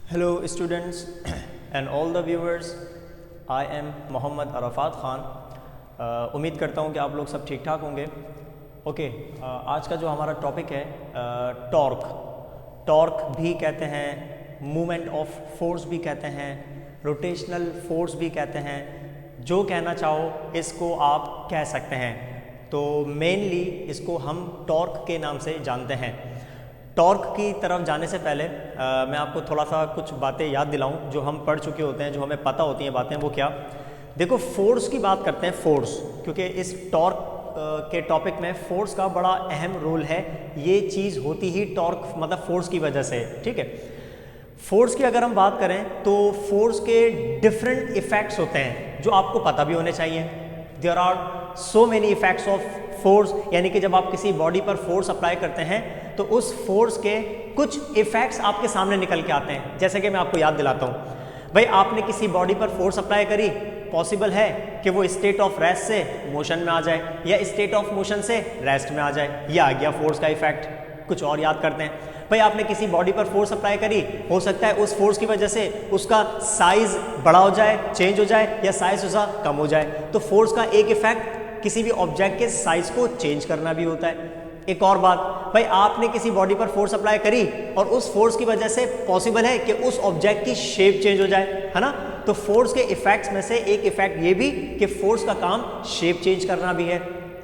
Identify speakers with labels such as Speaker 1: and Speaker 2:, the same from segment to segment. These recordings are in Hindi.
Speaker 1: Hello students and all the viewers, I am Mohammad Arfat Khan. उम्मीद करता हूँ कि आप लोग सब ठीक ठाक होंगे। ओके, आज का जो हमारा टॉपिक है टॉर्क भी कहते हैं, मूवमेंट ऑफ फोर्स भी कहते हैं, रोटेशनल फोर्स भी कहते हैं। जो कहना चाहो इसको आप कह सकते हैं। तो मेनली इसको हम टॉर्क के नाम से जानते हैं। टॉर्क की तरफ जाने से पहले मैं आपको थोड़ा सा कुछ बातें याद दिलाऊं जो हम पढ़ चुके होते हैं, जो हमें पता होती हैं बातें। वो क्या? देखो, फोर्स की बात करते हैं, फोर्स, क्योंकि इस टॉर्क के टॉपिक में फोर्स का बड़ा अहम रोल है। ये चीज़ होती ही टॉर्क मतलब फोर्स की वजह से, ठीक है। फोर्स की अगर हम बात करें तो फोर्स के डिफरेंट इफेक्ट्स होते हैं जो आपको पता भी होने चाहिए। There are so many effects of force, यानी कि जब आप किसी बॉडी पर फोर्स अप्लाई करते हैं तो उस फोर्स के कुछ इफेक्ट्स आपके सामने निकल के आते हैं। जैसे कि मैं आपको याद दिलाता हूँ, भाई आपने किसी बॉडी पर फोर्स अप्लाई करी, पॉसिबल है कि वो स्टेट ऑफ रेस्ट से मोशन में आ जाए या स्टेट ऑफ मोशन से रेस्ट में आ जाए। ये आ गया फोर्स का इफेक्ट। कुछ और याद करते हैं, भाई आपने किसी बॉडी पर फोर्स अप्लाई करी, हो सकता है उस फोर्स की वजह से उसका साइज बड़ा हो जाए, चेंज हो जाए, या साइज उसका कम हो जाए। तो फोर्स का एक इफेक्ट किसी भी ऑब्जेक्ट के साइज को चेंज करना भी होता है। एक और बात, भाई आपने किसी बॉडी पर फोर्स अप्लाई करी और उस फोर्स की वजह से पॉसिबल है कि उस ऑब्जेक्ट की शेप चेंज हो जाए, है ना। तो फोर्स के इफेक्ट्स में से एक इफेक्ट ये भी कि फोर्स का काम शेप चेंज करना भी है।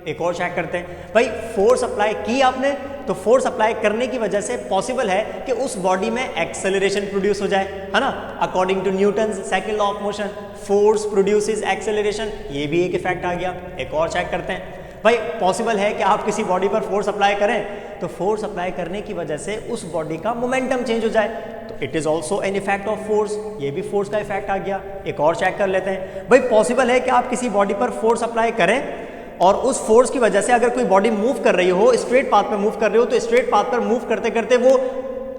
Speaker 1: एक और चेक करते हैं, भाई फोर्स अप्लाई की आपने, तो फोर्स अप्लाई करने की वजह से पॉसिबल है कि उस बॉडी में एक्सेलरेशन प्रोड्यूस हो जाए, है ना। According to Newton's second law of motion, force produces acceleration. ये भी एक इफेक्ट आ गया। एक और चेक करते हैं, भाई पॉसिबल है कि आप किसी बॉडी पर फोर्स अप्लाई करें तो फोर्स अप्लाई करने की वजह से उस बॉडी का मोमेंटम चेंज हो जाए, तो it is also an effect of force. ये भी फोर्स का इफेक्ट आ गया। एक और चेक कर लेते हैं, भाई पॉसिबल है कि आप किसी बॉडी पर फोर्स अप्लाई करें और उस फोर्स की वजह से अगर कोई बॉडी मूव कर रही हो, स्ट्रेट पाथ पे मूव कर रही हो, तो स्ट्रेट पाथ पर मूव करते करते वो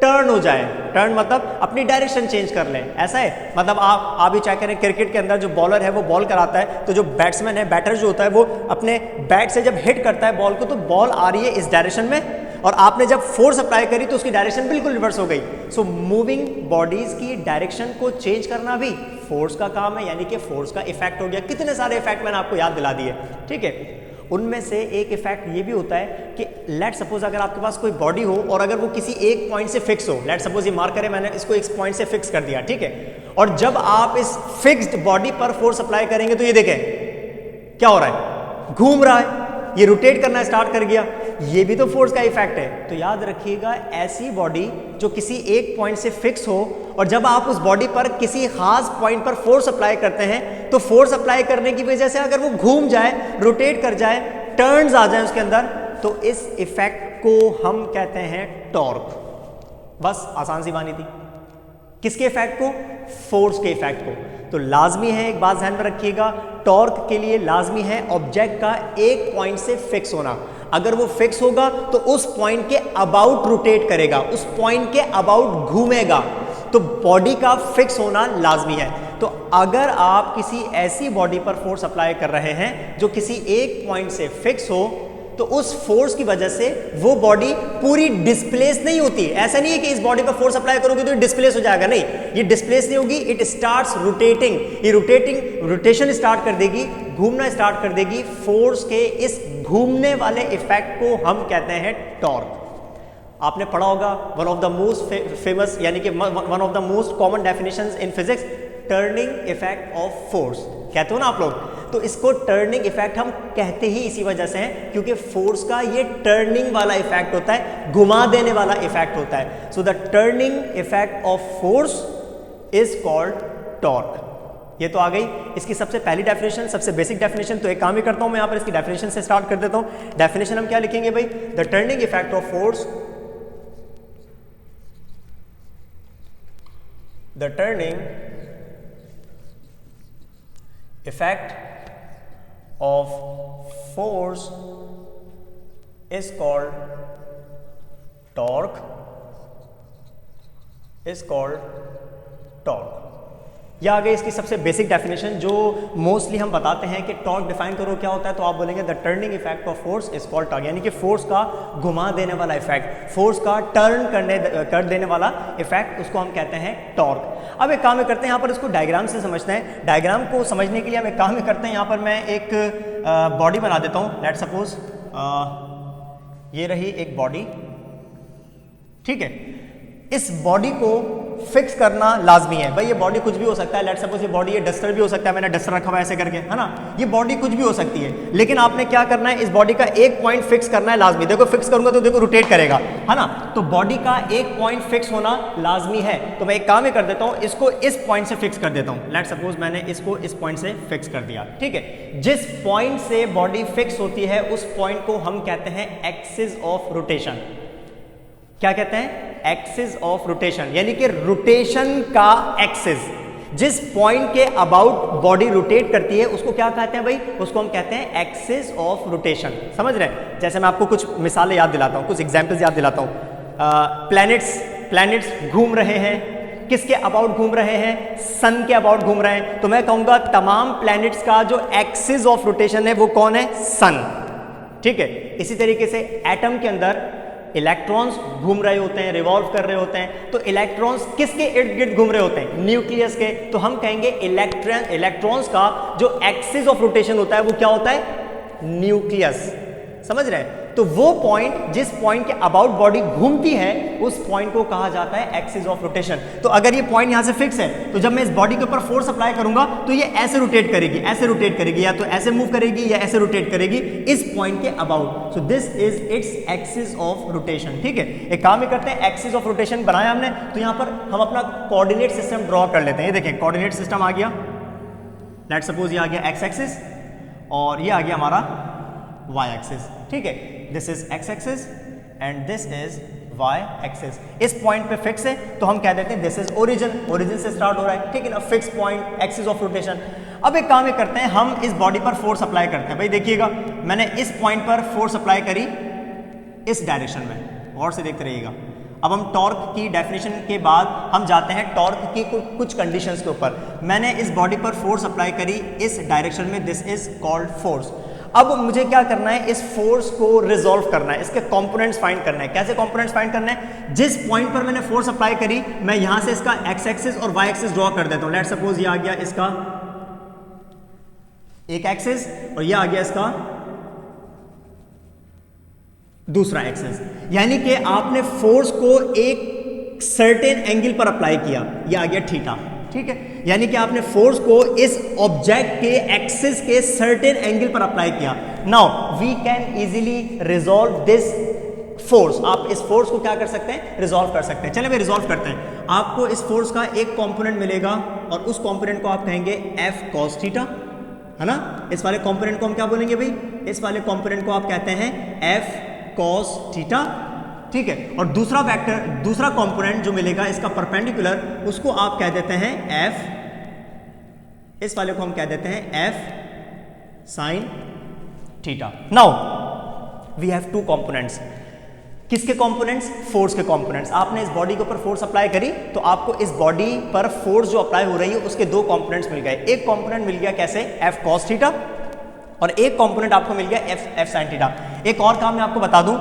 Speaker 1: टर्न हो जाए। टर्न मतलब अपनी डायरेक्शन चेंज कर लें, ऐसा है। मतलब आप भी चाहे करें, क्रिकेट के अंदर जो बॉलर है वो बॉल कराता है, तो जो बैट्समैन है, बैटर जो होता है, वो अपने बैट से जब हिट करता है बॉल को, तो बॉल आ रही है इस डायरेक्शन में, और आपने जब फोर्स अप्लाई करी तो उसकी डायरेक्शन बिल्कुल रिवर्स हो गई। सो मूविंग बॉडीज की डायरेक्शन को चेंज करना भी फोर्स का काम है, यानी कि फोर्स का इफेक्ट हो गया। कितने सारे इफेक्ट मैंने आपको याद दिला दिए, ठीक है। उनमें से एक इफेक्ट ये भी होता है कि लेट सपोज अगर आपके पास कोई बॉडी हो और अगर वो किसी एक पॉइंट से फिक्स हो, लेट सपोज ये मार्कर है, मैंने इसको एक पॉइंट से फिक्स कर दिया, ठीक है। और जब आप इस फिक्स्ड बॉडी पर फोर्स अप्लाई करेंगे तो ये देखें क्या हो रहा है, घूम रहा है, ये रोटेट करना स्टार्ट कर गया। ये भी तो फोर्स का इफेक्ट है। तो याद रखिएगा, ऐसी बॉडी जो किसी एक पॉइंट से फिक्स हो और जब आप उस बॉडी पर किसी खास पॉइंट पर फोर्स अप्लाई करते हैं, तो फोर्स अप्लाई करने की वजह से अगर वो घूम जाए, रोटेट कर जाए, टर्न्स आ जाए उसके अंदर, तो इस इफेक्ट को हम कहते हैं टॉर्क। बस आसान सी बानी थी। किसके इफेक्ट को? फोर्स के इफेक्ट को। तो लाजमी है, एक बात ध्यान में रखिएगा, टॉर्क के लिए लाजमी है ऑब्जेक्ट का एक पॉइंट से फिक्स होना। अगर वो फिक्स होगा तो उस पॉइंट के अबाउट रोटेट करेगा, उस पॉइंट के अबाउट घूमेगा, तो बॉडी का फिक्स होना लाजमी है। तो अगर आप किसी ऐसी बॉडी पर फोर्स अप्लाई कर रहे हैं जो किसी एक पॉइंट से फिक्स हो, तो उस फोर्स की वजह से वो बॉडी पूरी डिस्प्लेस नहीं होती। ऐसा नहीं है कि इस बॉडी पर फोर्स अप्लाई करोगे तो ये डिस्प्लेस हो जाएगा, नहीं, ये डिस्प्लेस नहीं होगी, इट स्टार्ट्स रोटेटिंग। ये रोटेशन स्टार्ट कर देगी, घूमना स्टार्ट कर देगी। फोर्स के इस घूमने वाले इफेक्ट को हम कहते हैं टॉर्क। आपने पढ़ा होगा one of the most famous, यानी कि one of the most common definitions in physics, turning effect of force कहते हो ना आप लोग। तो इसको टर्निंग इफेक्ट हम कहते ही इसी वजह से हैं, क्योंकि फोर्स का ये टर्निंग वाला इफेक्ट होता है, घुमा देने वाला इफेक्ट होता है। So the turning effect of force is called torque. ये तो आ गई इसकी सबसे पहली डेफिनेशन, सबसे बेसिक डेफिनेशन। तो एक काम ही करता हूं मैं यहां पर इसकी डेफिनेशन से स्टार्ट कर देता हूं। डेफिनेशन हम क्या लिखेंगे भाई? The turning effect of force, the turning effect of force is called torque, is called torque। या आ गई इसकी सबसे बेसिक डेफिनेशन जो मोस्टली हम बताते हैं कि टॉर्क डिफाइन करो क्या होता है, तो आप बोलेंगे the turning effect of force is called torque, यानी कि फोर्स का घुमा देने वाला इफेक्ट, फोर्स का टर्न कर देने वाला इफेक्ट, उसको हम कहते हैं टॉर्क। अब एक काम में करते हैं, यहाँ पर इसको डायग्राम से समझते हैं। डायग्राम को समझने के लिए हम एक काम में करते हैं, यहाँ पर मैं एक बॉडी बना देता हूँ। लेट सपोज ये रही एक बॉडी, ठीक है। इस बॉडी को फिक्स करना लाजमी है। भाई ये बॉडी कुछ भी हो सकता है, लेट सपोज ये बॉडी, ये डस्टर भी हो सकता है, मैंने डस्टर रखा हुआ है ऐसे करके, है ना, ये बॉडी कुछ भी हो सकती है, लेकिन आपने क्या करना है, इस बॉडी का एक पॉइंट फिक्स करना है लाजमी। देखो फिक्स करूंगा तो देखो रोटेट करेगा, है ना, तो बॉडी का एक पॉइंट फिक्स होना लाजमी है। तो मैं एक काम ही कर देता हूं, इसको इस पॉइंट से फिक्स कर देता हूं। लेट सपोज मैंने इसको इस पॉइंट से फिक्स कर दिया, ठीक है। जिस पॉइंट से बॉडी फिक्स होती है उस पॉइंट को हम कहते हैं एक्सिस ऑफ रोटेशन। क्या कहते हैं? एक्सिस ऑफ रोटेशन, यानी कि रोटेशन का एक्सिस। जिस पॉइंट के अबाउट बॉडी रोटेट करती है उसको क्या कहते हैं भाई? उसको हम कहते हैं एक्सिस ऑफ रोटेशन। समझ रहे हैं? जैसे मैं आपको कुछ मिसालें याद दिलाता हूं, कुछ एग्जांपल्स याद दिलाता हूं। प्लैनेट्स घूम रहे हैं, किसके अबाउट घूम रहे हैं? सन के अबाउट घूम रहे हैं, तो मैं कहूंगा तमाम प्लैनेट्स का जो एक्सिस ऑफ रोटेशन है वो कौन है? सन, ठीक है। इसी तरीके से एटम के अंदर इलेक्ट्रॉन्स घूम रहे होते हैं, रिवॉल्व कर रहे होते हैं, तो इलेक्ट्रॉन्स किसके इर्द गिर्द घूम रहे होते हैं? न्यूक्लियस के। तो हम कहेंगे इलेक्ट्रॉन्स का जो एक्सिस ऑफ रोटेशन होता है वो क्या होता है? न्यूक्लियस। समझ रहे हैं? तो वो पॉइंट, जिस पॉइंट के अबाउट बॉडी घूमती है उस पॉइंट को कहा जाता है एक्सिस ऑफ रोटेशन। तो अगर ये पॉइंट यहां से फिक्स है तो जब मैं इस बॉडी के ऊपर फोर्स अप्लाई करूंगा तो ये ऐसे रोटेट करेगी, ऐसे रोटेट करेगी, या तो ऐसे मूव करेगी या ऐसे रोटेट करेगी इस पॉइंट के about. So this is its axis of rotation, ठीक है। एक काम ही करते हैं, एक्सिस ऑफ रोटेशन बनाया हमने, तो यहां पर हम अपना कोऑर्डिनेट सिस्टम ड्रॉ कर लेते हैं। ये देखें कोऑर्डिनेट सिस्टम आ गया। लेट्स सपोज ये आ गया एक्स एक्सिस और ये आ गया हमारा वाई एक्सिस, ठीक है। This is X axis and this is Y axis. इस पॉइंट पे फिक्स है तो हम कह देते हैं दिस इज ओरिजिन, ओरिजिन से स्टार्ट हो रहा है, ठीक है ना, fix point, axis of rotation. अब एक काम ये करते हैं, हम इस बॉडी पर फोर्स अप्लाई करते हैं। भाई देखिएगा, मैंने इस पॉइंट पर फोर्स अप्लाई करी इस डायरेक्शन में, और से देखते रहिएगा। अब हम टॉर्क की डेफिनेशन के बाद हम जाते हैं टॉर्क की कुछ कंडीशंस के ऊपर। मैंने इस बॉडी पर फोर्स अप्लाई करी इस डायरेक्शन में, दिस इज कॉल्ड फोर्स। अब मुझे क्या करना है? इस फोर्स को रिजॉल्व करना है, इसके कंपोनेंट्स फाइंड करना है। कैसे कंपोनेंट्स फाइंड करना है? जिस पॉइंट पर मैंने फोर्स अप्लाई करी, मैं यहां से इसका एक्स एक्सिस और वाई एक्सिस ड्रॉ कर देता हूं। लेट सपोज ये आ गया इसका एक एक्सिस और ये आ गया इसका दूसरा एक्सिस, यानी कि आपने फोर्स को एक सर्टेन एंगल पर अप्लाई किया, ये आ गया थीटा, ठीक है। यानी कि आपने फोर्स को इस ऑब्जेक्ट के एक्सिस के सर्टेन एंगल पर अप्लाई किया। Now we can easily resolve this force. आप इस फोर्स को क्या कर सकते हैं? रिजॉल्व कर सकते हैं। चलिए भाई रिजॉल्व करते हैं। आपको इस फोर्स का एक कंपोनेंट मिलेगा और उस कंपोनेंट को आप कहेंगे एफ कॉस थीटा, है ना। इस वाले कंपोनेंट को हम क्या बोलेंगे भाई? इस वाले कंपोनेंट को आप कहते हैं एफ कॉस थीटा, ठीक है। और दूसरा वेक्टर, दूसरा कंपोनेंट जो मिलेगा इसका परपेंडिकुलर, उसको आप कह देते हैं एफ, इस वाले को हम कह देते हैं F sine theta. Now we have two components. किसके कंपोनेंट्स? फोर्स के कंपोनेंट्स। आपने इस बॉडी के ऊपर फोर्स अप्लाई करी तो आपको इस बॉडी पर फोर्स जो अप्लाई हो रही है उसके दो कंपोनेंट्स मिल गए। एक कंपोनेंट मिल गया कैसे? एफ कॉस थीटा, और एक कंपोनेंट आपको मिल गया एफ साइन थीटा। एक और काम मैं आपको बता दूं,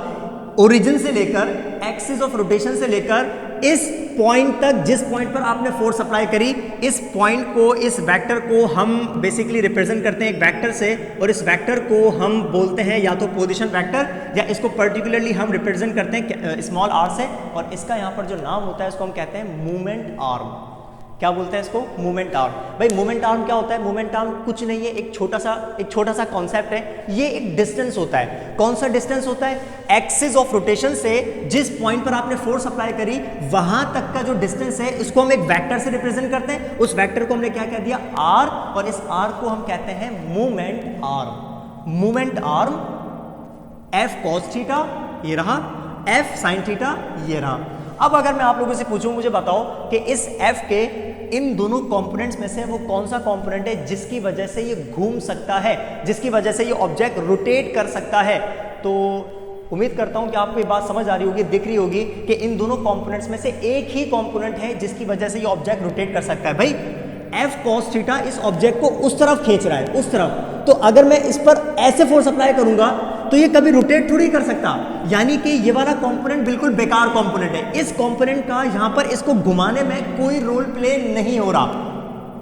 Speaker 1: ओरिजिन से लेकर, एक्सिस ऑफ रोटेशन से लेकर इस पॉइंट तक, जिस पॉइंट पर आपने फोर्स अप्लाई करी, इस पॉइंट को, इस वेक्टर को हम बेसिकली रिप्रेजेंट करते हैं एक वेक्टर से, और इस वेक्टर को हम बोलते हैं या तो पोजीशन वेक्टर, या इसको पर्टिकुलरली हम रिप्रेजेंट करते हैं स्मॉल आर से, और इसका यहाँ पर जो नाम होता है उसको हम कहते हैं मूवमेंट आर्म। क्या बोलते हैं इसको? Movement arm. भाई मूवमेंट आर्म क्या होता है? मूवमेंट आर्म कुछ नहीं है, एक छोटा सा कॉन्सेप्ट है। ये एक डिस्टेंस होता है। कौन सा डिस्टेंस होता है? एक्सिस ऑफ रोटेशन से जिस पॉइंट पर आपने फोर्स अप्लाई करी वहां तक का जो डिस्टेंस है उसको हम एक वेक्टर से रिप्रेजेंट करते हैं। उस वेक्टर को हमने क्या कह दिया? आर, और इस आर को हम कहते हैं movement arm. Movement arm F cos theta ये रहा, एफ साइन थीटा ये रहा। अब अगर मैं आप लोगों से पूछूं, मुझे बताओ कि इस F के इन दोनों कंपोनेंट्स में से वो कौन सा कंपोनेंट है जिसकी वजह से ये घूम सकता है, जिसकी वजह से ये ऑब्जेक्ट रोटेट कर सकता है। तो उम्मीद करता हूं कि आपको ये बात समझ आ रही होगी, दिख रही होगी कि इन दोनों कंपोनेंट्स में से एक ही कंपोनेंट है जिसकी वजह से ये ऑब्जेक्ट रोटेट कर सकता है। भाई एफ कॉस थीटा इस ऑब्जेक्ट को उस तरफ खींच रहा है, उस तरफ। तो अगर मैं इस पर ऐसे फोर्स अप्लाई करूंगा तो ये कभी रोटेट थोड़ी कर सकता, यानी कि ये वाला कंपोनेंट बिल्कुल बेकार कंपोनेंट है। इस कंपोनेंट का यहां पर इसको घुमाने में कोई रोल प्ले नहीं हो रहा,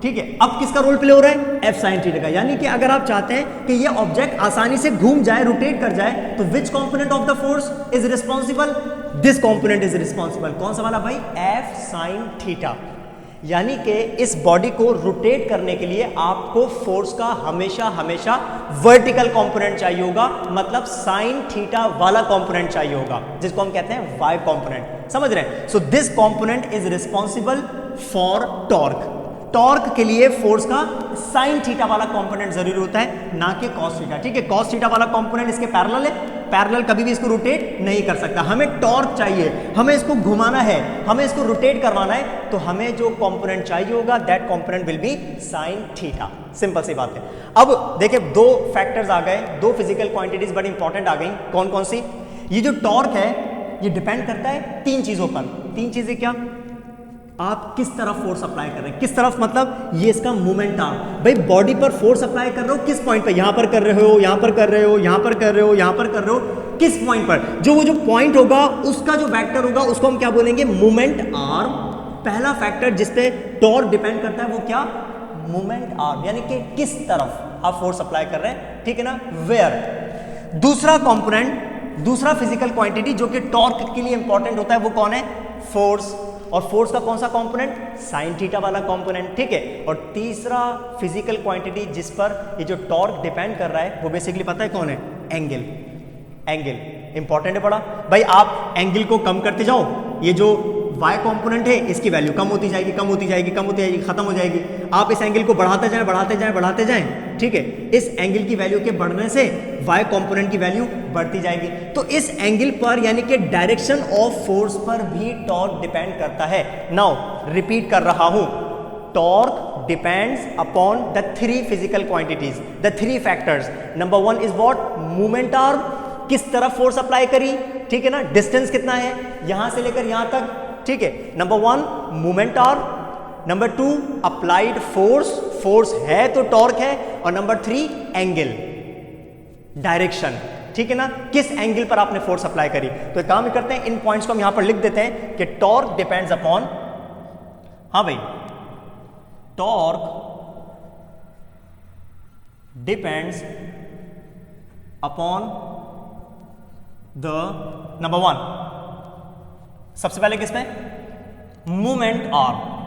Speaker 1: ठीक है। अब किसका रोल प्ले हो रहा है? एफ साइन थीटा का। यानी कि अगर आप चाहते हैं कि ये ऑब्जेक्ट आसानी से घूम जाए, रोटेट कर जाए, तो विच component of the force is responsible? This component is responsible. कौन सा वाला भाई? F sine theta. यानी कि इस बॉडी को रोटेट करने के लिए आपको फोर्स का हमेशा हमेशा वर्टिकल कंपोनेंट चाहिए होगा, मतलब साइन थीटा वाला कंपोनेंट चाहिए होगा, जिसको हम कहते हैं वाई कंपोनेंट। समझ रहे हैं? So this component is responsible for torque. Torque के लिए फोर्स का साइन थीटा वाला कंपोनेंट जरूरी होता है, ना कि कॉस थीटा, ठीक है। कॉस थीटा वाला कंपोनेंट इसके पैरेलल है, पैरेलल कभी भी इसको रोटेट नहीं कर सकता। हमें टॉर्क चाहिए, हमें इसको घुमाना है, हमें इसको रोटेट करवाना है, तो हमें जो कंपोनेंट चाहिए होगा that component will be sine theta. Simple सी बात है। अब देखिए दो फैक्टर्स आ गए, दो फिजिकल क्वांटिटीज बड़ी इंपॉर्टेंट आ गई। कौन कौन सी? ये जो टॉर्क है ये डिपेंड करता है तीन चीजों पर। तीन चीजें क्या? आप किस तरफ फोर्स अप्लाई कर रहे हैं। किस तरफ मतलब ये इसका मोमेंट आर्म। भाई बॉडी पर फोर्स अप्लाई कर रहे हो किस पॉइंट पर? यहां पर कर रहे हो, यहां पर कर रहे हो, यहां पर कर रहे हो, यहां पर कर रहे हो, किस पॉइंट पर? वो जो पॉइंट होगा उसका जो वेक्टर होगा उसको हम क्या बोलेंगे? Moment arm. पहला फैक्टर जिस पे टॉर्क डिपेंड करता है वो क्या? मोमेंट आर्म, यानी कि किस तरफ आप फोर्स अप्लाई कर रहे हैं, ठीक है ना, वेयर। दूसरा कंपोनेंट, दूसरा फिजिकल क्वांटिटी जो कि टॉर्क के लिए इंपॉर्टेंट होता है वो कौन है? फोर्स। और फोर्स का कौन सा कंपोनेंट? साइन थीटा वाला कंपोनेंट, ठीक है। और तीसरा फिजिकल क्वांटिटी जिस पर ये जो टॉर्क डिपेंड कर रहा है वो बेसिकली पता है कौन है? एंगल। एंगल इंपॉर्टेंट है बड़ा। भाई आप एंगल को कम करते जाओ, ये जो y कंपोनेंट है इसकी वैल्यू कम होती जाएगी, कम होती जाएगी, कम होती जाएगी, खत्म हो जाएगी। आप इस एंगल को बढ़ाते जाएं, बढ़ाते जाएं, बढ़ाते जाएं, ठीक है। इस एंगल की वैल्यू के बढ़ने से y कंपोनेंट की वैल्यू बढ़ती जाएगी। तो इस एंगल पर यानी कि डायरेक्शन ऑफ फोर्स पर भी टॉर्क डिपेंड करता है। नाउ रिपीट कर रहा हूं, torque depends upon the three physical quantities, the three factors. Number one is what? Movement arm, किस तरफ फोर्स अप्लाई करी, ठीक है ना, डिस्टेंस कितना है यहां से लेकर यहां तक, ठीक है। Number one movement arm, number two applied force, force है तो टॉर्क है, और नंबर थ्री एंगल, डायरेक्शन, ठीक है ना, किस एंगल पर आपने फोर्स अप्लाई करी। तो एक काम करते हैं, इन पॉइंट्स को हम यहां पर लिख देते हैं कि टॉर्क डिपेंड्स अपॉन, हाँ भाई, torque depends upon the number one, सबसे पहले किस पे? Movement arm.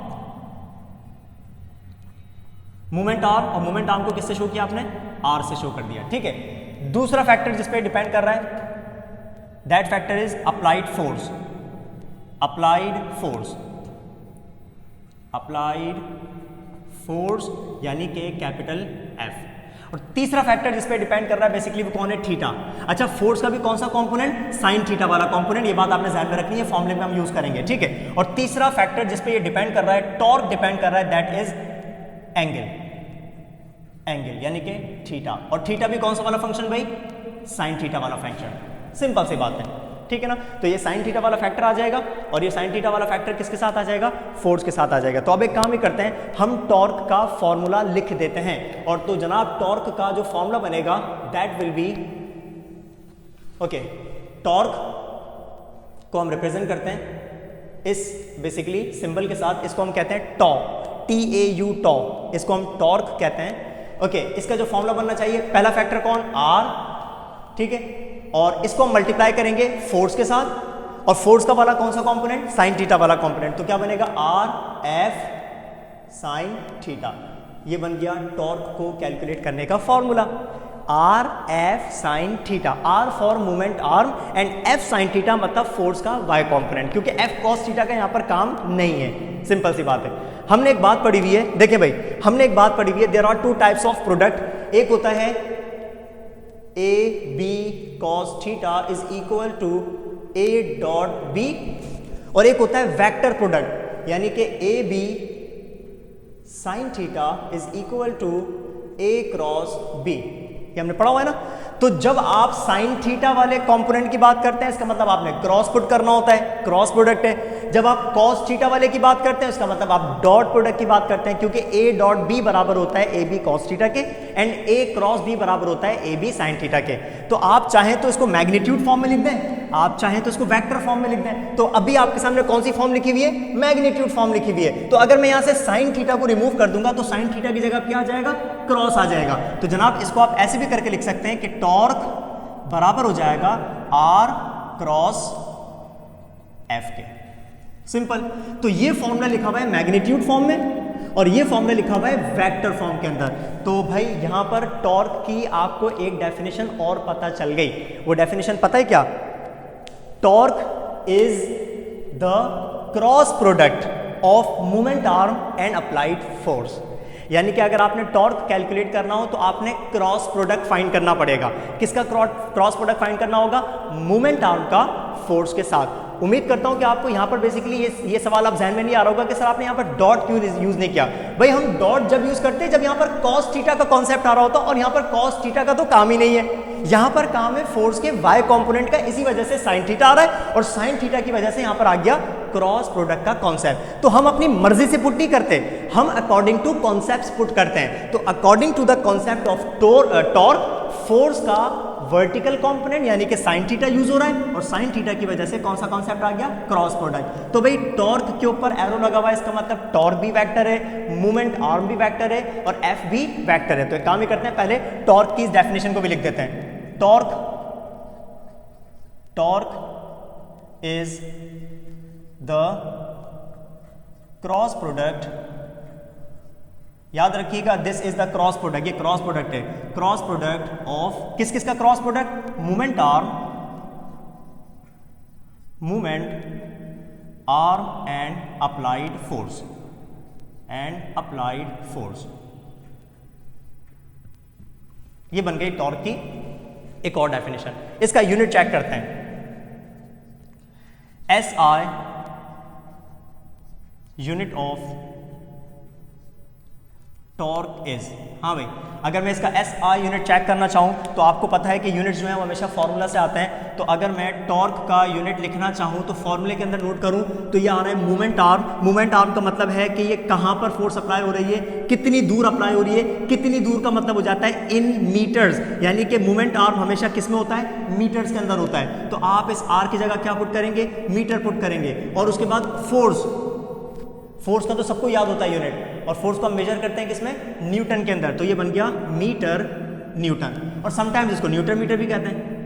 Speaker 1: मूवमेंट आर्म, और मूवमेंट आर्म को किससे शो किया आपने? आर से शो कर दिया, ठीक है। दूसरा फैक्टर जिस पे डिपेंड कर रहा है that factor is applied force. Applied force, applied force यानी कि कैपिटल एफ। और तीसरा फैक्टर जिस पे डिपेंड कर रहा है बेसिकली वो कौन है? थीटा। अच्छा, फोर्स का भी कौन सा कंपोनेंट? साइन थीटा वाला कंपोनेंट। ये बात आपने ध्यान में रखनी है, फॉर्मूले में हम यूज करेंगे, ठीक है। और तीसरा फैक्टर जिस पे ये डिपेंड कर रहा है, टॉर्क डिपेंड कर रहा है, दैट इज एंगल। एंगल यानी कि थीटा। और थीटा भी कौन सा वाला फंक्शन भाई? साइन थीटा वाला फंक्शन। सिंपल सी बात है, ठीक है ना। तो ये साइन थीटा वाला फैक्टर आ जाएगा, और ये साइन थीटा वाला फैक्टर किसके साथ आ जाएगा? फोर्स के साथ आ जाएगा। तो अब एक काम ही करते हैं, हम टॉर्क का फॉर्मूला लिख देते हैं। और तो जनाब टॉर्क का जो फॉर्मूला बनेगा that will be, okay, torque को हम रिप्रेजेंट करते हैं इस बेसिकली सिंबल के साथ, इसको हम कहते हैं टॉ, TAU, टॉ, इसको हम टॉर्क कहते हैं। ओके, इसका जो फॉर्मूला बनना चाहिए, पहला फैक्टर कौन? R, ठीक है। और इसको हम मल्टीप्लाई करेंगे फोर्स के साथ, और फोर्स का वाला कौन सा कंपोनेंट? साइन थीटा वाला कंपोनेंट। तो क्या बनेगा? RF sine theta. ये बन गया टॉर्क को कैलकुलेट करने का formula. RF sine theta, R for movement arm and F sine theta मतलब फोर्स का y कंपोनेंट, क्योंकि F cos थीटा का यहां पर काम नहीं है। सिंपल सी बात है। हमने एक बात पढ़ी हुई है, देखें भाई, हमने एक बात पढ़ी हुई है, there are two types of product. एक होता है AB cos theta is equal to A dot B, और एक होता है वेक्टर प्रोडक्ट, यानी कि AB sine theta is equal to A cross B। ये हमने पढ़ा हुआ है ना। तो जब आप साइन थीटा वाले कंपोनेंट की बात करते हैं इसका मतलब आपने क्रॉस पुट करना होता है, क्रॉस प्रोडक्ट है। जब आप कॉस थीटा वाले की बात करते हैं इसका मतलब आप डॉट प्रोडक्ट की बात करते हैं, क्योंकि ए डॉट बी बराबर होता है ए बी कॉस थीटा के एंड ए क्रॉस बी बराबर होता है ए बी साइन थीटा के। तो आप चाहें तो इसको मैग्नीट्यूड फॉर्म में लिख दें, आप चाहें तो इसको वेक्टर फॉर्म में लिख दें। तो अभी आपके सामने कौन सी फॉर्म लिखी हुई है? मैग्नीट्यूड फॉर्म लिखी हुई है। तो अगर मैं यहां से साइन थीटा को रिमूव कर दूंगा तो साइन थीटा की जगह क्या आ जाएगा? क्रॉस आ जाएगा। तो जनाब इसको आप ऐसे भी करके लिख सकते हैं कि टॉर्क बराबर हो जाएगा आर क्रॉस एफ के। सिंपल। तो ये फॉर्मूला लिखा हुआ है मैग्नीट्यूड फॉर्म में और ये फॉर्मूला लिखा हुआ है वेक्टर फॉर्म के अंदर। तो भाई यहां पर टॉर्क की आपको एक डेफिनेशन और पता चल गई। वो डेफिनेशन पता है क्या? Torque is the cross product of moment arm and applied force. यानी कि अगर आपने टॉर्क कैलकुलेट करना हो तो आपने क्रॉस प्रोडक्ट फाइंड करना पड़ेगा। किसका क्रॉस प्रोडक्ट फाइंड करना होगा? मोमेंट आर्म का फोर्स के साथ। उम्मीद करता हूं कि आपको यहां पर बेसिकली ये सवाल आप ध्यान में नहीं आ रहा होगा कि सर आपने यहां पर डॉट क्यों यूज नहीं किया। भाई हम डॉट जब यूज करते हैं जब यहां पर कॉस थीटा का कॉन्सेप्ट आ रहा होता और यहां पर कॉस थीटा का तो काम ही नहीं है। यहां पर काम है फोर्स के वाई कंपोनेंट का, इसी वजह से साइन थीटा आ रहा है और साइन थीटा की वजह से यहां पर आ गया क्रॉस प्रोडक्ट का कॉन्सेप्ट। तो हम अपनी मर्जी से पुट नहीं करते, हम अकॉर्डिंग टू कॉन्सेप्ट्स पुट करते हैं। तो according to the concept of torque force का वर्टिकल कंपोनेंट यानी कि साइन थीटा यूज हो रहा है और साइन थीटा की वजह से कौन सा कॉन्सेप्ट आ गया? Cross product. तो भाई टॉर्क के ऊपर एरो लगा हुआ है, इसका मतलब टॉर्क भी वेक्टर है, मूवमेंट आर्म भी वेक्टर है और एफ भी वेक्टर है। तो एक काम ही करते हैं, पहले टॉर्क की इस डेफिनेशन को भी लिख देते हैं। Torque is the cross product, याद रखिएगा this is the cross product, ये क्रॉस प्रोडक्ट है, क्रॉस प्रोडक्ट ऑफ किस किस का cross product? Movement arm and applied force, ये बन गई टॉर्क की एक और डेफिनेशन। इसका यूनिट चेक करते हैं। SI unit of torque is, हाँ भाई अगर मैं इसका SI यूनिट चेक करना चाहूं तो आपको पता है कि यूनिट जो है वो हमेशा फॉर्मूला से आते हैं। तो अगर मैं टॉर्क का यूनिट लिखना चाहूं तो फॉर्मूले के अंदर नोट करूं तो ये आ रहा है मूवमेंट आर्म। मूवमेंट आर्म का मतलब है कि ये कहां पर फोर्स अप्लाई हो रही है, कितनी दूर अप्लाई हो रही है, कितनी दूर का मतलब हो जाता है इन मीटर्स, यानी कि मूवमेंट आर्म हमेशा किस में होता है? मीटर्स के अंदर होता है। तो आप इस आर की जगह क्या पुट करेंगे? मीटर पुट करेंगे। और उसके बाद फोर्स का तो सबको याद होता है यूनिट, और फोर्स को हम मेजर करते हैं किसमें? न्यूटन के अंदर। तो ये बन गया मीटर न्यूटन, और समटाइम्स इसको न्यूटन मीटर भी कहते हैं,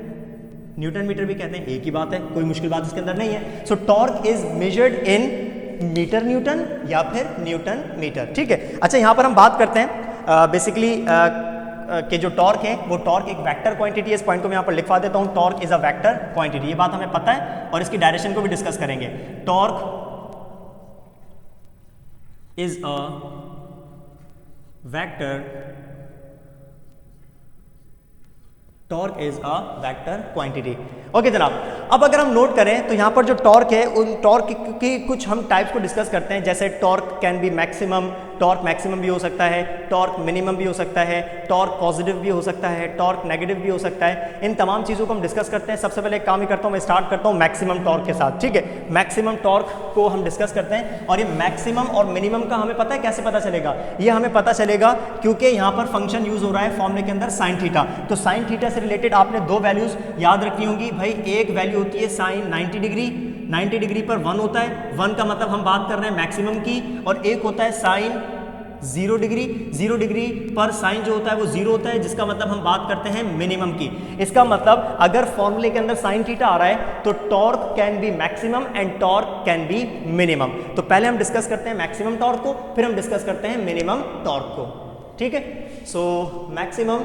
Speaker 1: न्यूटन मीटर भी कहते हैं, एक ही बात है, कोई मुश्किल बात इसके अंदर नहीं है। So torque is measured in metre newton या फिर न्यूटन मीटर। ठीक है, अच्छा यहां पर हम बात करते हैं बेसिकली कि जो टॉर्क है वो टॉर्क एक वेक्टर क्वांटिटी है। इस पॉइंट को मैं यहाँ पर लिखवा देता हूँ, torque is a vector quantity, ये बात हमें पता है और इसकी डायरेक्शन को भी डिस्कस करेंगे। Torque is a vector, torque is a vector quantity. Okay जनाब, अब अगर हम नोट करें तो यहां पर जो टॉर्क है उन टॉर्क की कुछ हम टाइप्स को डिस्कस करते हैं। जैसे torque can be maximum, torque maximum भी हो सकता है, टॉर्क मिनिमम भी हो सकता है, टॉर्क पॉजिटिव भी हो सकता है, टॉर्क नेगेटिव भी हो सकता है। इन तमाम चीज़ों को हम डिस्कस करते हैं। सबसे पहले एक काम ही करता हूँ, मैं स्टार्ट करता हूँ मैक्सिमम टॉर्क के साथ। ठीक है, मैक्सिमम टॉर्क को हम डिस्कस करते हैं और ये मैक्सिमम और मिनिमम का हमें पता है कैसे पता चलेगा? ये हमें पता चलेगा क्योंकि यहाँ पर फंक्शन यूज हो रहा है फॉर्मूले के अंदर साइन थीटा। तो साइन थीटा से रिलेटेड आपने दो वैल्यूज याद रखनी होंगी भाई। एक वैल्यू होती है साइन 90 डिग्री, 90 डिग्री पर 1 होता है, 1 का मतलब हम बात कर रहे हैं मैक्सिमम की, और एक होता है साइन 0 डिग्री, 0 डिग्री पर साइन जो होता है वो 0 होता है, जिसका मतलब हम बात करते हैं मिनिमम की। इसका मतलब अगर फॉर्मूले के अंदर साइन थीटा आ रहा है तो torque can be maximum and torque can be minimum. तो पहले हम डिस्कस करते हैं मैक्सिमम टॉर्क को, फिर हम डिस्कस करते हैं मिनिमम टॉर्क को। ठीक है, सो मैक्सिमम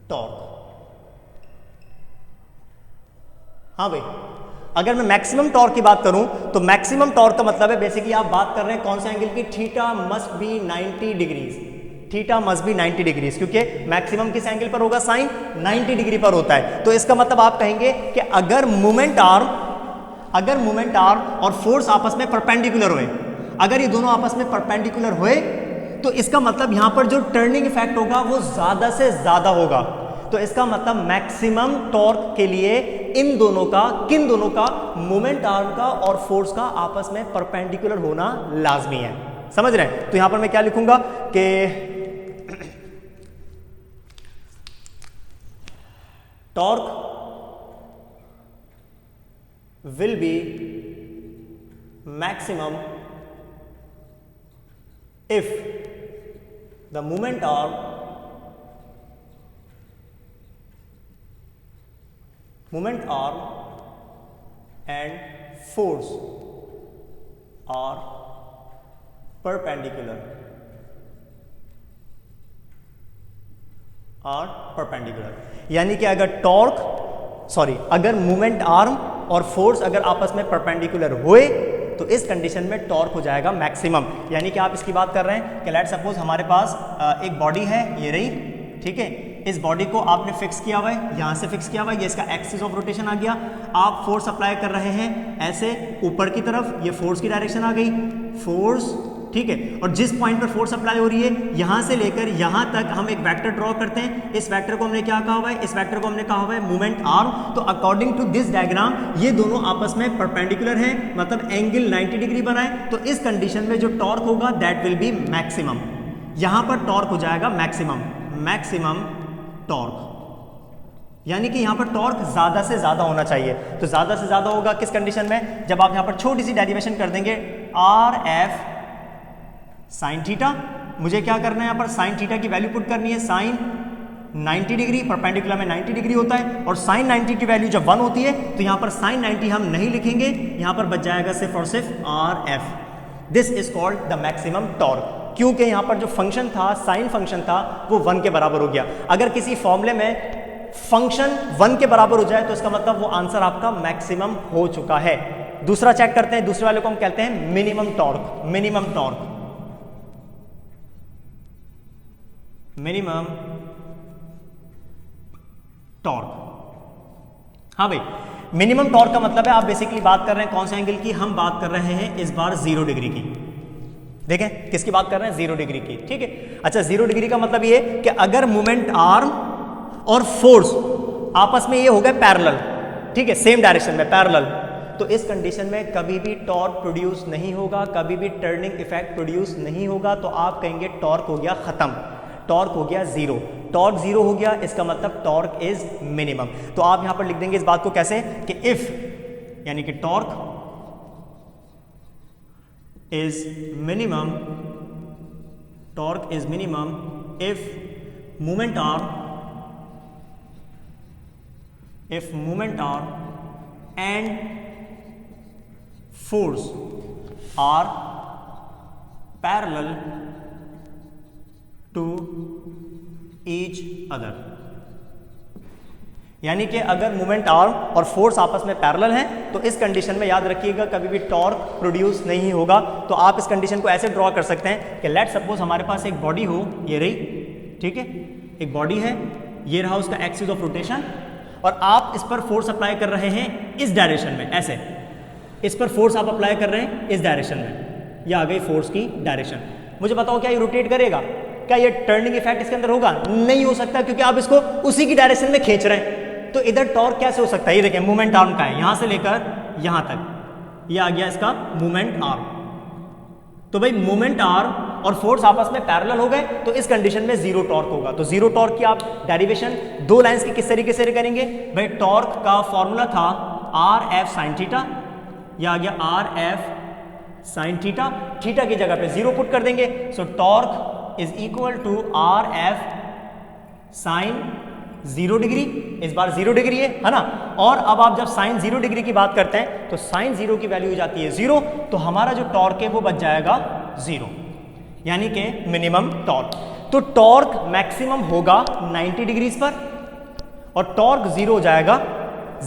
Speaker 1: टॉर्क, हाँ भाई अगर मैं मैक्सिमम टॉर्क की बात करूं तो मैक्सिमम टॉर्क का मतलब है बेसिकली आप बात कर रहे हैं कौन से एंगल की? Theta must be 90 degrees, theta must be 90 degrees, क्योंकि मैक्सिमम किस एंगल पर होगा? साइन 90 डिग्री पर होता है। तो इसका मतलब आप कहेंगे कि अगर मोमेंट आर्म और फोर्स आपस में परपेंडिकुलर हुए, अगर ये दोनों आपस में परपेंडिकुलर हुए तो इसका मतलब यहां पर जो टर्निंग इफेक्ट होगा वो ज्यादा से ज्यादा होगा। तो इसका मतलब मैक्सिमम टॉर्क के लिए इन दोनों का, किन दोनों का, मोमेंट आर्म का और फोर्स का आपस में परपेंडिकुलर होना लाजमी है। समझ रहे हैं? तो यहां पर मैं क्या लिखूंगा कि torque will be maximum if the moment arm and force are perpendicular यानी कि अगर मोमेंट आर्म और फोर्स अगर आपस में परपेंडिकुलर हुए तो इस कंडीशन में टॉर्क हो जाएगा मैक्सिमम। यानी कि आप इसकी बात कर रहे हैं कि लेट्स सपोज हमारे पास एक बॉडी है, ये रही, ठीक है। इस बॉडी को आपने फिक्स किया हुआ है, यहाँ से फिक्स किया हुआ है, ये इसका एक्सिस ऑफ रोटेशन आ गया। आप फोर्स अप्लाई कर रहे हैं ऐसे ऊपर की तरफ, ये फोर्स की डायरेक्शन आ गई, फोर्स, ठीक है। और जिस पॉइंट पर फोर्स अप्लाई हो रही है यहां से लेकर यहां तक हम एक वेक्टर ड्रॉ करते हैं। इस वेक्टर को हमने क्या कहा हुआ है? इस वेक्टर को हमने कहा हुआ है मोमेंट आर्म। तो अकॉर्डिंग टू दिस डायग्राम ये दोनों आपस में परपेंडिकुलर हैं, मतलब एंगल 90 डिग्री बनाए। तो इस कंडीशन में जो टॉर्क होगा दैट विल बी मैक्सिमम। यहां पर टॉर्क हो जाएगा मैक्सिमम टॉर्क, यानी कि यहां पर टॉर्क ज्यादा से ज्यादा होना चाहिए। तो ज्यादा से ज्यादा होगा किस कंडीशन में? जब आप यहां पर छोटी सी डेरिवेशन कर देंगे आर एफ साइन थीटा। मुझे क्या करना है? यहाँ पर साइन थीटा की वैल्यू पुट करनी है, साइन 90 डिग्री, परपेंडिकुलर में 90 डिग्री होता है और साइन 90 की वैल्यू जब 1 होती है तो यहाँ पर साइन 90 हम नहीं लिखेंगे, यहाँ पर बच जाएगा सिर्फ और सिर्फ R F. This is called the maximum torque, क्योंकि यहाँ पर जो फंक्शन था, साइन फंक्शन था, वो 1 के बराबर हो गया। अगर किसी फॉर्मूले में फंक्शन 1 के बराबर हो जाए तो इसका मतलब वो आंसर आपका मैक्सिमम हो चुका है। दूसरा चेक करते हैं, दूसरे वाले को हम कहते हैं मिनिमम टॉर्क। मिनिमम टॉर्क, हाँ भाई, मिनिमम टॉर्क का मतलब है आप बेसिकली बात कर रहे हैं कौन से एंगल की? हम बात कर रहे हैं इस बार 0 डिग्री की। देखें किसकी बात कर रहे हैं? 0 डिग्री की, ठीक है। अच्छा, 0 डिग्री का मतलब ये कि अगर मोमेंट आर्म और फोर्स आपस में ये हो गए पैरेलल, ठीक है, सेम डायरेक्शन में पैरेलल, तो इस कंडीशन में कभी भी टॉर्क प्रोड्यूस नहीं होगा, कभी भी टर्निंग इफेक्ट प्रोड्यूस नहीं होगा। तो आप कहेंगे टॉर्क हो गया खत्म, टॉर्क हो गया जीरो। टॉर्क जीरो हो गया, इसका मतलब टॉर्क इज मिनिमम। तो आप यहां पर लिख देंगे इस बात को कैसे कि इफ, यानी कि torque is minimum if moment arm and force are parallel to each other. यानी कि अगर मोमेंट आर्म और फोर्स आपस में पैरेलल हैं तो इस कंडीशन में याद रखिएगा कभी भी टॉर्क प्रोड्यूस नहीं होगा। तो आप इस कंडीशन को ऐसे ड्रॉ कर सकते हैं कि लेट सपोज हमारे पास एक बॉडी हो, ये रही, ठीक है, एक बॉडी है, ये रहा उसका एक्सिस ऑफ रोटेशन, और आप इस पर फोर्स अप्लाई कर रहे हैं इस डायरेक्शन में, ऐसे इस पर फोर्स आप अप्लाई कर रहे हैं इस डायरेक्शन में, ये आ गई फोर्स की डायरेक्शन। मुझे बताओ क्या ये रोटेट करेगा? क्या ये टर्निंग इफेक्ट इसके अंदर होगा? नहीं हो सकता, क्योंकि आप इसको उसी की डायरेक्शन में खींच रहे हैं। तो इधर टॉर्क कैसे हो सकता है? ये देखें, मूवमेंट आर्म का है, यहां से लेकर यहां तक, ये आ गया इसका मूवमेंट आर्म। तो भाई मूवमेंट आर्म और फोर्स आपस में पैरेलल हो गए तो इस कंडीशन में जीरो टॉर्क होगा। तो जीरो टॉर्क की आप डेरिवेशन दो लाइंस की किस तरीके से करेंगे? भाई टॉर्क का फॉर्मूला था आर एफ साइन थीटा, यह आ गया R F sine theta, theta की जगह पे जीरो पुट कर देंगे। So torque is equal to R F sine 0 degree, इस बार 0 डिग्री है ना। और अब आप जब साइन 0 डिग्री की बात करते हैं तो साइन 0 की वैल्यू हो जाती है 0, तो हमारा जो टॉर्क है वो बच जाएगा 0, यानी कि मिनिमम टॉर्क। तो टॉर्क मैक्सिमम होगा 90 डिग्रीज पर और टॉर्क 0 हो जाएगा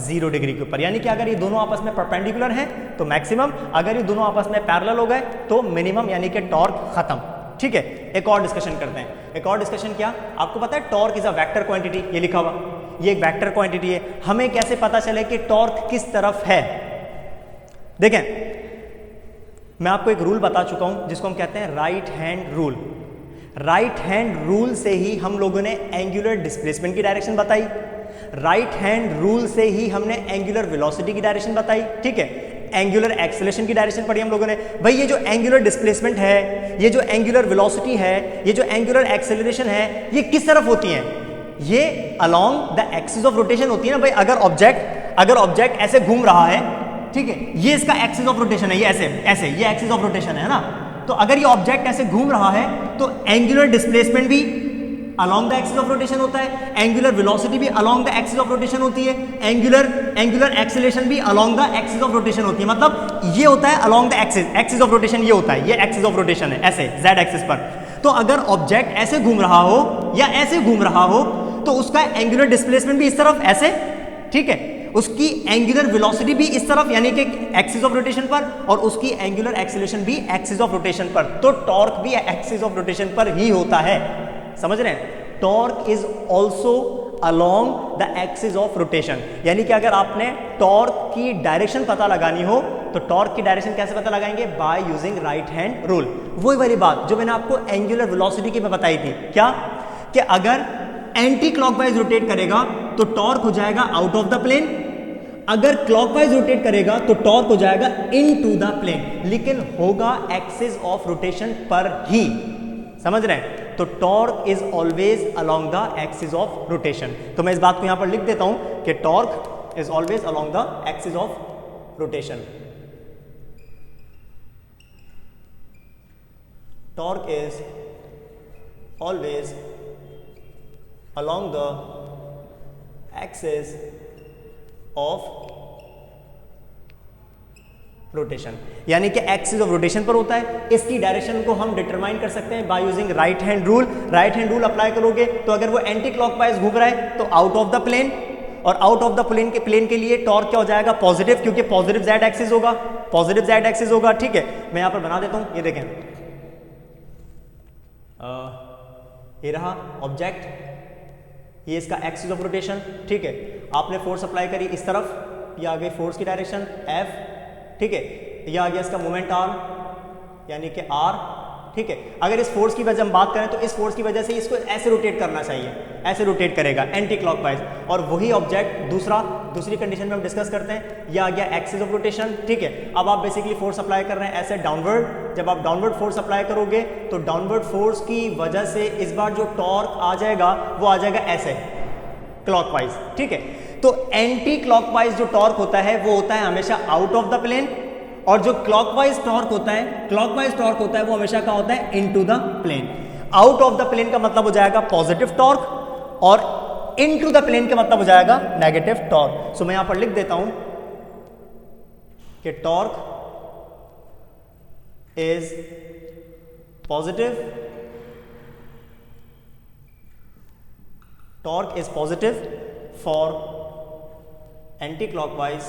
Speaker 1: 0 डिग्री के ऊपर। यानी कि अगर ये दोनों आपस में परपेंडिकुलर हैं तो मैक्सिमम, अगर ये दोनों आपस में पैरेलल हो गए तो मिनिमम, यानी कि टॉर्क खत्म। ठीक है, एक और डिस्कशन करते हैं। एक और डिस्कशन क्या? आपको पता है torque is a vector quantity, ये लिखा हुआ, ये एक वेक्टर क्वांटिटी है। हमें कैसे पता चले कि टॉर्क किस तरफ है? देखें, मैं आपको एक रूल बता चुका हूं जिसको हम कहते हैं right hand rule. Right hand rule से ही हम लोगों ने एंगुलर डिस्प्लेसमेंट की डायरेक्शन बताई, राइट हैंड रूल से ही हमने एंगुलर वेलोसिटी की डायरेक्शन बताई, ठीक है, एंगुलर एक्सेलरेशन की डायरेक्शन पढ़ी हम लोगों ने। भाई ये जो एंगुलर डिस्प्लेसमेंट है, ये जो एंगुलर वेलोसिटी है, ये जो एंगुलर एक्सेलरेशन है, ये किस तरफ होती हैं? ये along the axis of rotation होती है ना भाई। अगर ऑब्जेक्ट ऐसे घूम रहा है, ठीक है, ये इसका एक्सिस ऑफ रोटेशन है, ये ऐसे ये एक्सिस ऑफ रोटेशन है ना। तो अगर ये ऑब्जेक्ट ऐसे घूम रहा है तो एंगुलर डिस्प्लेसमेंट भी along the axis of rotation होता है, एंगुलर वेलोसिटी भी along the axis of rotation होती है, एंगुलर एक्सेलरेशन भी along the axis of rotation होती है। मतलब ये होता है along the axis of rotation, ये होता है, ये एक्सिस ऑफ रोटेशन है ऐसे z एक्सिस पर। तो अगर ऑब्जेक्ट ऐसे घूम रहा हो या ऐसे घूम रहा हो तो उसका एंगुलर डिस्प्लेसमेंट भी इस तरफ ऐसे, ठीक है, उसकी एंगुलर वेलोसिटी भी इस तरफ यानी कि एक्सिस ऑफ रोटेशन पर, और उसकी एंगुलर एक्सेलरेशन भी एक्सिस ऑफ रोटेशन पर। तो टॉर्क भी एक्सिस ऑफ रोटेशन पर ही होता है, समझ रहे हैं? Torque is also along the axis of rotation. यानी कि अगर आपने टॉर्क की डायरेक्शन पता लगानी हो तो टॉर्क की डायरेक्शन कैसे पता लगाएंगे? By using right hand rule. वही वाली बात जो मैंने आपको एंगुलर वेलोसिटी की बताई थी, क्या कि अगर एंटी क्लॉकवाइज रोटेट करेगा तो टॉर्क हो जाएगा आउट ऑफ द प्लेन, अगर क्लॉकवाइज रोटेट करेगा तो टॉर्क हो जाएगा इनटू द प्लेन, लेकिन होगा एक्सिस ऑफ रोटेशन पर ही, समझ रहे हैं? तो torque is always along the axis of rotation. तो मैं इस बात को यहां पर लिख देता हूं कि torque is always along the axis of rotation. Torque is always along the axis of rotation, यानी कि एक्सिस ऑफ रोटेशन पर होता है। इसकी डायरेक्शन को हम डिटरमाइन कर सकते हैं by using right hand rule. Right hand rule apply करोगे तो अगर वो एंटी क्लॉकवाइज घूम रहा है तो आउट ऑफ द प्लेन, और आउट ऑफ द प्लेन के लिए टॉर्क क्या हो जाएगा? पॉजिटिव, क्योंकि पॉजिटिव जेड एक्सिस होगा, पॉजिटिव जेड एक्सिस होगा, ठीक है। मैं यहां पर बना देता हूं, ये देखें, ये रहा ऑब्जेक्ट, ये इसका एक्सिस ऑफ रोटेशन, ठीक है। आपने फोर्स अप्लाई करी इस तरफ, ये आ गई फोर्स की डायरेक्शन F, ठीक है, ये आ गया इसका मोमेंट R यानी कि R, ठीक है। अगर इस फोर्स की वजह हम बात करें तो इस फोर्स की वजह से इसको ऐसे रोटेट करना चाहिए, ऐसे रोटेट करेगा एंटी क्लॉकवाइज, और वही ऑब्जेक्ट दूसरी कंडीशन में हम डिस्कस करते हैं, ये आ गया एक्सिस ऑफ रोटेशन, ठीक है। अब आप बेसिकली फोर्स अप्लाई कर रहे हैं ऐसे डाउनवर्ड। जब आप डाउनवर्ड फोर्स अप्लाई करोगे तो डाउनवर्ड फोर्स की वजह से इस बार जो टॉर्क आ जाएगा वो आ जाएगा ऐसे क्लॉकवाइज, ठीक है। तो एंटी क्लॉकवाइज जो टॉर्क होता है वो होता है हमेशा आउट ऑफ द प्लेन, और जो क्लॉकवाइज टॉर्क होता है वो हमेशा क्या होता है? Into the plane. Out of the plane का मतलब हो जाएगा पॉजिटिव टॉर्क, और इनटू द प्लेन का मतलब हो जाएगा नेगेटिव टॉर्क। सो मैं यहां पर लिख देता हूं कि torque is positive, torque is positive for anti clockwise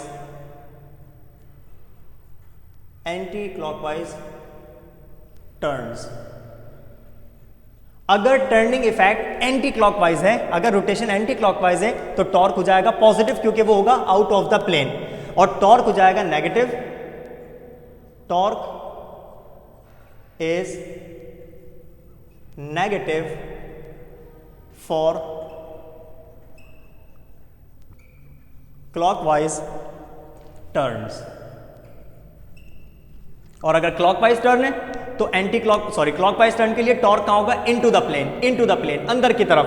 Speaker 1: turns. अगर टर्निंग इफेक्ट एंटी क्लॉकवाइज है, अगर रोटेशन एंटी क्लॉकवाइज है तो टॉर्क हो जाएगा पॉजिटिव, क्योंकि वो होगा आउट ऑफ द प्लेन, और टॉर्क हो जाएगा negative. Torque is negative for clockwise turns, और अगर क्लॉकवाइज टर्न है तो क्लॉकवाइज टर्न के लिए टॉर्क कहां होगा? इनटू द प्लेन, अंदर की तरफ,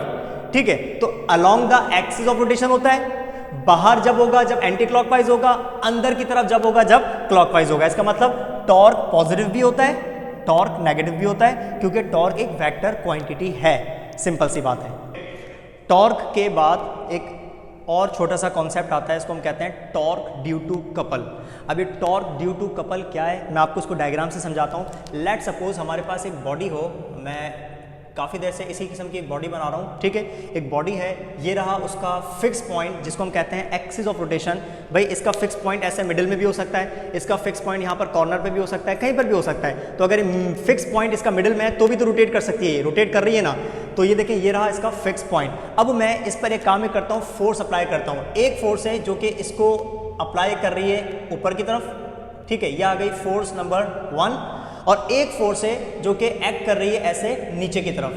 Speaker 1: ठीक है। तो along the axis of rotation होता है, बाहर जब होगा जब एंटी क्लॉकवाइज होगा, अंदर की तरफ जब होगा जब क्लॉकवाइज होगा। इसका मतलब टॉर्क पॉजिटिव भी होता है, टॉर्क नेगेटिव भी होता है, क्योंकि टॉर्क एक वेक्टर क्वांटिटी है, सिंपल सी बात है। टॉर्क के बाद एक और छोटा सा कॉन्सेप्ट आता है, इसको हम कहते हैं टॉर्क ड्यू टू कपल। अब ये टॉर्क ड्यू टू कपल क्या है, मैं आपको इसको डायग्राम से समझाता हूँ। लेट सपोज हमारे पास एक बॉडी हो, मैं काफ़ी देर से इसी किस्म की एक बॉडी बना रहा हूँ, ठीक है। एक बॉडी है, ये रहा उसका फिक्स पॉइंट जिसको हम कहते हैं एक्सिस ऑफ रोटेशन। भाई इसका फिक्स पॉइंट ऐसे मिडिल में भी हो सकता है, इसका फिक्स पॉइंट यहाँ पर कॉर्नर पे भी हो सकता है, कहीं पर भी हो सकता है। तो अगर फिक्स पॉइंट इसका मिडिल में है तो भी तो रोटेट कर सकती है, ये रोटेट कर रही है ना। तो ये देखें, ये रहा इसका फिक्स पॉइंट। अब मैं इस पर एक काम करता हूँ, फोर्स अप्लाई करता हूँ। एक फोर्स है जो कि इसको अप्लाई कर रही है ऊपर की तरफ, ठीक है, ये आ गई फोर्स नंबर 1। और एक फोर्स है जो कि एक्ट कर रही है ऐसे नीचे की तरफ,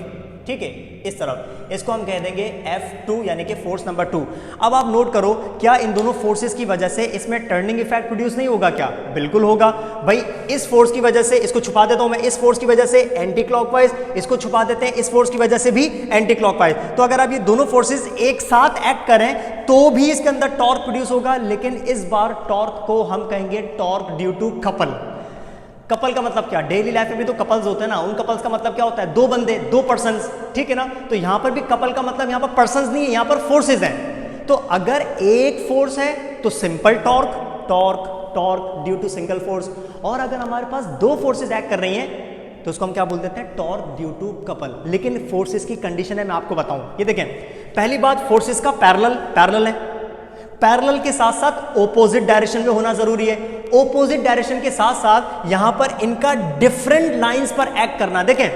Speaker 1: ठीक है, इस तरफ, इसको हम कह देंगे F2 यानी कि फोर्स नंबर 2। अब आप नोट करो, क्या इन दोनों फोर्सेस की वजह से इसमें टर्निंग इफेक्ट प्रोड्यूस नहीं होगा क्या? बिल्कुल होगा भाई। इस फोर्स की वजह से, इसको छुपा देता हूं मैं, इस फोर्स की वजह से एंटी क्लॉकवाइज, इसको छुपा देते हैं, इस फोर्स की वजह से भी एंटी क्लॉकवाइज। तो अगर आप ये दोनों फोर्सेस एक साथ एक्ट करें तो भी इसके अंदर टॉर्क प्रोड्यूस होगा, लेकिन इस बार टॉर्क को हम कहेंगे torque due to couple. Couple का मतलब क्या? डेली लाइफ में भी तो कपल्स होते हैं ना, उन कपल्स का मतलब क्या होता है? दो बंदे, दो पर्सन्स, ठीक है ना। तो यहां पर भी कपल का मतलब यहां पर पर्सन्स नहीं है, यहां पर फोर्सेस हैं। तो अगर एक फोर्स है तो simple torque, torque torque due to single force, और अगर हमारे पास दो फोर्सेस एक्ट कर रही हैं तो उसको हम क्या बोल देते हैं? Torque due to couple. लेकिन फोर्सेस की कंडीशन है, मैं आपको बताऊं। ये देखें, पहली बात, फोर्सेस का पैरेलल है, पैरेलल के साथ साथ ऑपोजिट डायरेक्शन में होना जरूरी है। ऑपोजिट डायरेक्शन के साथ साथ यहां पर इनका डिफरेंट लाइंस पर एक्ट करना। देखें,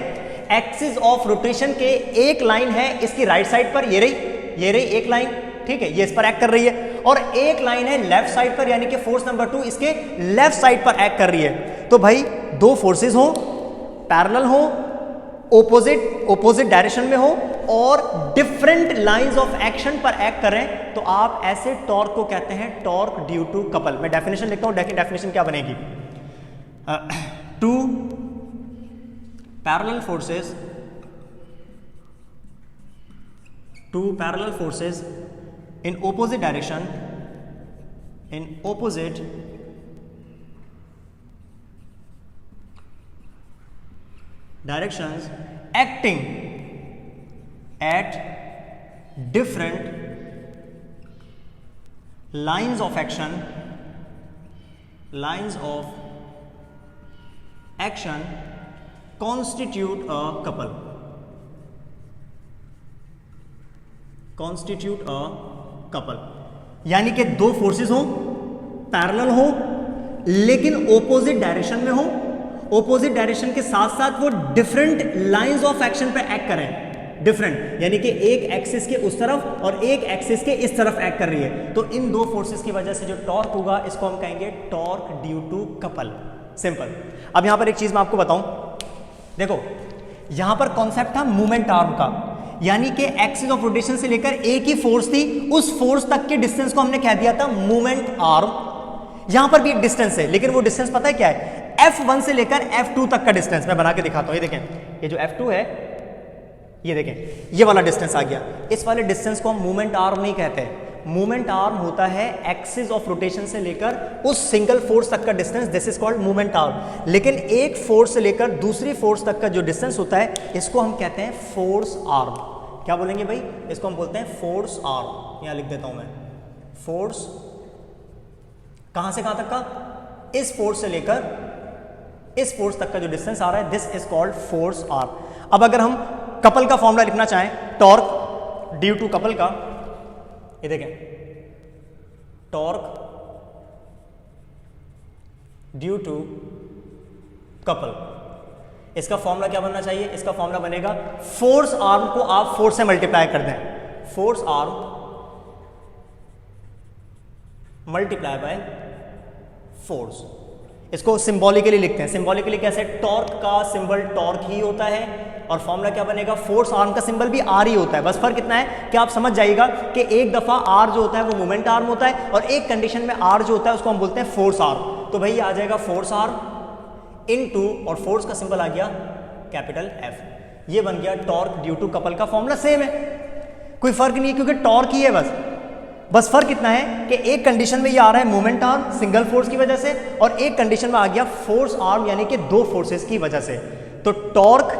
Speaker 1: एक्सिस ऑफ रोटेशन के एक लाइन है इसकी राइट साइड पर, ये रही एक लाइन, ठीक है, ये इस पर एक्ट कर रही है, और एक लाइन है लेफ्ट साइड पर, यानी कि फोर्स नंबर 2 इसके लेफ्ट साइड पर एक्ट कर रही है। तो भाई दो फोर्सेस हो, पैरेलल हो, ऑपोजिट डायरेक्शन में हो और डिफरेंट लाइंस ऑफ एक्शन पर एक्ट करें तो आप ऐसे टॉर्क को कहते हैं टॉर्क ड्यू टू कपल। मैं डेफिनेशन लिखता हूं, डेफिनेशन क्या बनेगी? Two parallel forces in opposite direction, directions acting at different lines of action constitute a couple, यानी कि दो फोर्सेस हो, पैरेलल हो, लेकिन ऑपोजिट डायरेक्शन में हो, ऑपोजिट डायरेक्शन के साथ साथ वो डिफरेंट लाइंस ऑफ एक्शन पे एक्ट करें। डिफरेंट यानी कि एक एक्सिस के उस तरफ और एक एक्सिस के इस तरफ एक्ट कर रही है। तो इन दो फोर्सेस की वजह से जो टॉर्क होगा इसको हम कहेंगे torque due to couple. Simple. अब यहां पर एक चीज मैं आपको बताऊं, देखो यहां पर कॉन्सेप्ट था मूवमेंट आर्म का, यानी कि एक्सिस ऑफ रोटेशन से लेकर एक ही फोर्स थी, उस फोर्स तक के डिस्टेंस को हमने कह दिया था मूवमेंट आर्म। यहां पर भी एक डिस्टेंस है, लेकिन वो डिस्टेंस पता है क्या है? F1 से लेकर F2 तक का डिस्टेंस। मैं बना के दिखाता हूं, ये देखें, ये जो F2 है, ये देखें, ये वाला डिस्टेंस आ गया। इस वाले डिस्टेंस को हम मूवमेंट आर्म नहीं कहते। मूवमेंट आर्म होता है एक्सिस ऑफ रोटेशन से लेकर उस सिंगल फोर्स तक का distance, this is called movement arm. लेकिन एक फोर्स से लेकर दूसरी फोर्स तक का जो डिस्टेंस होता है इसको हम कहते हैं फोर्स आर्म। क्या बोलेंगे भाई? इसको हम बोलते हैं फोर्स आर्म। यहां लिख देता हूं मैं, फोर्स, कहां से कहां तक का? इस फोर्स से लेकर इस फोर्स तक का जो डिस्टेंस आ रहा है, this is called force arm. अब अगर हम कपल का फॉर्मूला लिखना चाहें, टॉर्क ड्यू टू कपल का, ये देखें, टॉर्क ड्यू टू कपल, इसका फॉर्मूला क्या बनना चाहिए? इसका फॉर्मूला बनेगा, फोर्स आर्म को आप फोर्स से मल्टीप्लाई कर दें, force arm multiply by force. इसको सिंबॉलिकली लिखते हैं। सिंबॉलिकली कैसे? टॉर्क का सिंबल टॉर्क ही होता है और फॉर्मूला क्या बनेगा? फोर्स आर्म का सिंबल भी आर ही होता है। बस फर्क इतना है कि आप समझ जाइएगा कि एक दफा आर जो होता है वो मोमेंट आर्म होता है और एक कंडीशन में आर जो होता है उसको हम बोलते हैं फोर्स आर्म। तो भाई आ जाएगा फोर्स आर्म इनटू, और फोर्स का सिंबल आ गया कैपिटल एफ। ये बन गया टॉर्क ड्यू टू कपल का फॉर्मूला। सेम है, कोई फर्क नहीं है क्योंकि टॉर्क ही है। बस फर्क इतना है कि एक कंडीशन में ये आ रहा है मोमेंट आर्म सिंगल फोर्स की वजह से, और एक कंडीशन में आ गया फोर्स आर्म यानी कि दो फोर्सेस की वजह से। तो torque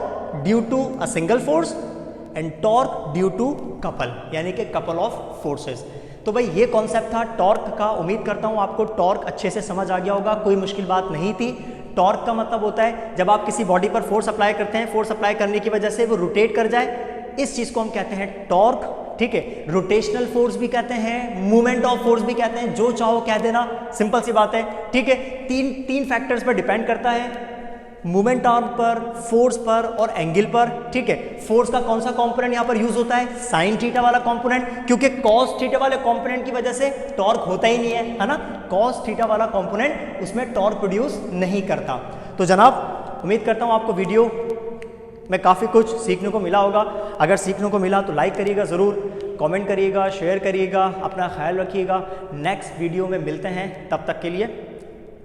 Speaker 1: due to a single force and torque due to couple, यानी कि कपल ऑफ फोर्सेस। तो भाई ये कॉन्सेप्ट था टॉर्क का। उम्मीद करता हूं आपको टॉर्क अच्छे से समझ आ गया होगा, कोई मुश्किल बात नहीं थी। टॉर्क का मतलब होता है जब आप किसी बॉडी पर फोर्स अप्लाई करते हैं, फोर्स अप्लाई करने की वजह से वो रोटेट कर जाए, इस चीज को हम कहते हैं टॉर्क। ठीक है, रोटेशनल फोर्स भी कहते हैं, मूवमेंट ऑफ फोर्स भी कहते हैं, जो चाहो कह देना, सिंपल सी बात है। ठीक है, तीन फैक्टर्स पर डिपेंड करता है, मूवमेंट आर्म पर, फोर्स पर और एंगल पर। ठीक है, फोर्स का कौन सा कंपोनेंट यहां पर यूज होता है? साइन थीटा वाला कंपोनेंट, क्योंकि कॉस थीटा वाले कंपोनेंट की वजह से टॉर्क होता ही नहीं है ना। कॉस थीटा वाला कंपोनेंट उसमें टॉर्क प्रोड्यूस नहीं करता। तो जनाब उम्मीद करता हूँ आपको वीडियो में काफ़ी कुछ सीखने को मिला होगा। अगर सीखने को मिला तो लाइक करिएगा ज़रूर, कमेंट करिएगा, शेयर करिएगा, अपना ख्याल रखिएगा। नेक्स्ट वीडियो में मिलते हैं, तब तक के लिए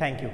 Speaker 1: थैंक यू।